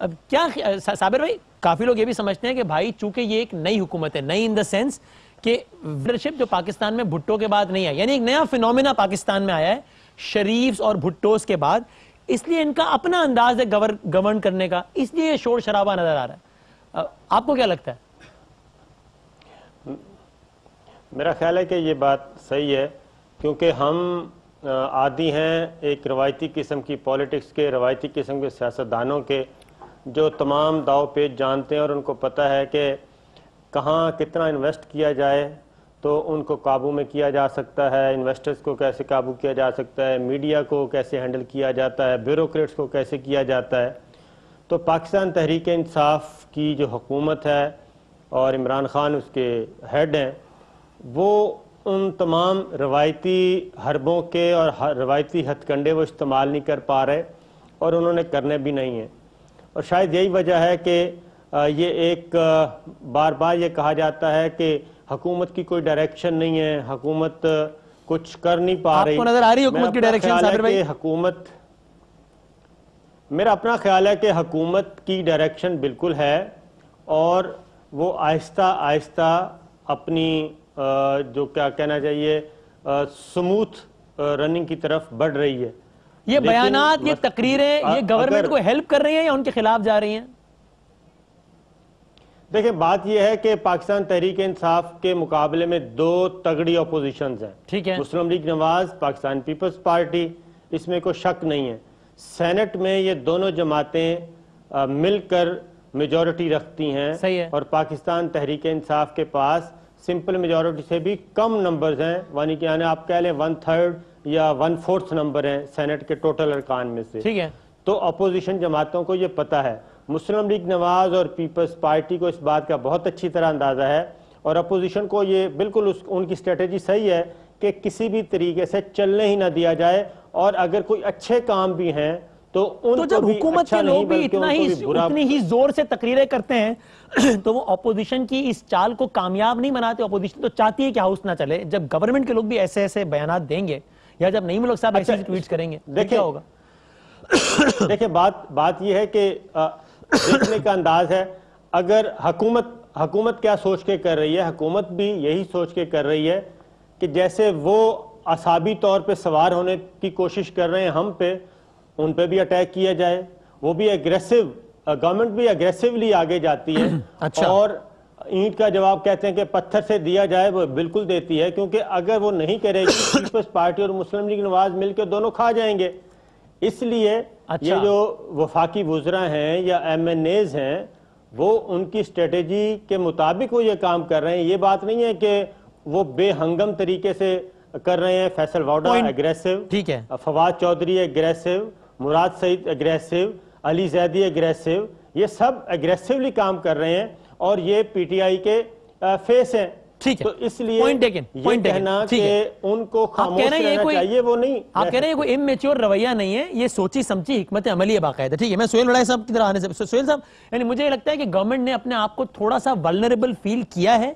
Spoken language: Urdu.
اب کیا صابر بھائی، کافی لوگ یہ بھی سمجھتے ہیں کہ بھائی چونکہ یہ ایک نئی حکومت ہے، نئی ان دا سینس کہ لیڈرشپ جو پاکستان میں بھٹو کے بعد نہیں آئی، یعنی ایک نیا فینومینا پاکستان میں آیا ہے شریفز اور بھٹوز کے بعد، اس لیے ان کا اپنا انداز ہے گورن کرنے کا، اس لیے یہ شور شرابہ نظر آ رہا ہے. آپ کو کیا لگتا ہے؟ میرا خیال ہے کہ یہ بات صحیح ہے، کیونکہ ہم عادی ہیں ایک روایتی قسم کی پولیٹکس کے، روایتی قسم کے سیاستدانوں کے، جو تمام داؤ پیچ جانتے ہیں اور ان کو پتہ ہے کہ کہاں کتنا انویسٹ کیا جائے تو ان کو قابو میں کیا جا سکتا ہے، انویسٹرز کو کیسے قابو کیا جا سکتا ہے، میڈیا کو کیسے ہینڈل کیا جاتا ہے، بیوروکریٹس کو کیسے کیا جاتا ہے. تو پاکستان تحریک انصاف کی جو حکومت ہے اور عمران خان اس کے ہیڈ ہیں، وہ ان تمام روایتی حربوں کے اور روایتی ہتھ کنڈے وہ استعمال نہیں کر پا رہے اور انہوں نے کرنے بھی نہیں ہیں. اور شاید یہی وجہ ہے کہ یہ ایک بار بار یہ کہا جاتا ہے کہ حکومت کی کوئی ڈائریکشن نہیں ہے، حکومت کچھ کر نہیں پا رہی. آپ کو نظر آ رہی ہے حکومت کی ڈائریکشن صابر بھائی؟ میرا اپنا خیال ہے کہ حکومت کی ڈائریکشن بالکل ہے اور وہ آہستہ آہستہ اپنی جو کیا کہنا چاہیے سموتھ رننگ کی طرف بڑھ رہی ہے. یہ بیانات، یہ تقریریں، یہ گورنمنٹ کو ہیلپ کر رہی ہیں یا ان کے خلاف جا رہی ہیں؟ دیکھیں بات یہ ہے کہ پاکستان تحریک انصاف کے مقابلے میں دو تگڑی اپوزیشنز ہیں. ٹھیک ہے. مسلم لیگ نواز، پاکستان پیپلز پارٹی، اس میں کوئی شک نہیں ہے. سینٹ میں یہ دونوں جماعتیں مل کر میجورٹی رکھتی ہیں. صحیح ہے. اور پاکستان تحریک انصاف کے پاس سمپل میجورٹی سے بھی کم نمبرز ہیں، یعنی آپ کہہ لیں 1/3 یا 1/4 نمبر ہیں سینٹ کے ٹوٹل ارکان میں سے. ٹھیک ہے. تو اپوزیشن جماعتوں کو یہ پتہ ہے، مسلم لیگ نواز اور پیپلز پارٹی کو اس بات کا بہت اچھی طرح اندازہ ہے، اور اپوزیشن کو یہ بالکل ان کی اسٹریٹجی صحیح ہے کہ کسی بھی طریقے سے چلنے ہی نہ دیا جائے، اور اگر کوئی اچھے کام بھی ہیں تو ان کو جب حکومت کے لوگ بھی اتنی ہی زور سے تقریریں کرتے ہیں تو وہ اپوزیشن کی اس چال کو کامیاب نہیں بناتے. اپوزیشن تو چاہتی ہے کہ ہاؤس نہ چلے. جب گورنمنٹ کے لوگ بھی ایسے ایسے بیانات دیں گے یا جب نعیم الحق صاحب ایسے ٹویٹس کریں گے کیا ہوگا؟ دیکھیں بات یہ ہے کہ دیکھنے کا انداز ہے. اگر حکومت کیا سوچ کے کر رہی ہے، حکومت بھی یہی سوچ کے کر رہی ہے کہ جیسے وہ اعصابی طور پہ سوار ہونے کی کوشش کر رہے ہیں ہم پہ، ان پہ بھی اٹیک کیا جائے. وہ بھی گورنمنٹ بھی اگریسولی آگے جاتی ہے. اور اینٹ کا جواب کہتے ہیں کہ پتھر سے دیا جائے، وہ بالکل دیتی ہے، کیونکہ اگر وہ نہیں کرے گی پیپلز پارٹی اور مسلم لیگ نواز مل کے دونوں کھا جائیں گے. اس لیے یہ جو وفاقی وزراء ہیں یا ایم این ایز ہیں، وہ ان کی اسٹریٹجی کے مطابق وہ یہ کام کر رہے ہیں. یہ بات نہیں ہے کہ وہ بے ہنگم طریقے سے کر رہے ہیں. فیصل واؤڈا اگریسو، ٹھیک ہے، فواد چودھری اگریسو، مراد سعید اگریسو، علی زیدی اگریسو، یہ سب اگریسولی کام کر رہے ہیں اور یہ پی ٹی آئی کے فیس ہیں. ٹھیک ہے. تو اس لیے یہ کہنا کہ ان کو خاموش رہنا چاہیے، وہ نہیں. آپ کہہ رہے ہیں یہ کوئی امیچور رویہ نہیں ہے، یہ سوچی سمجھی حکمت عملی ہے باقاعدہ. ٹھیک ہے. میں سہیل وڑائے صاحب کی طرح آنے سے سہیل صاحب، یعنی مجھے لگتا ہے کہ گورنمنٹ نے اپنے آپ کو تھوڑا سا ولنریبل فیل کیا ہے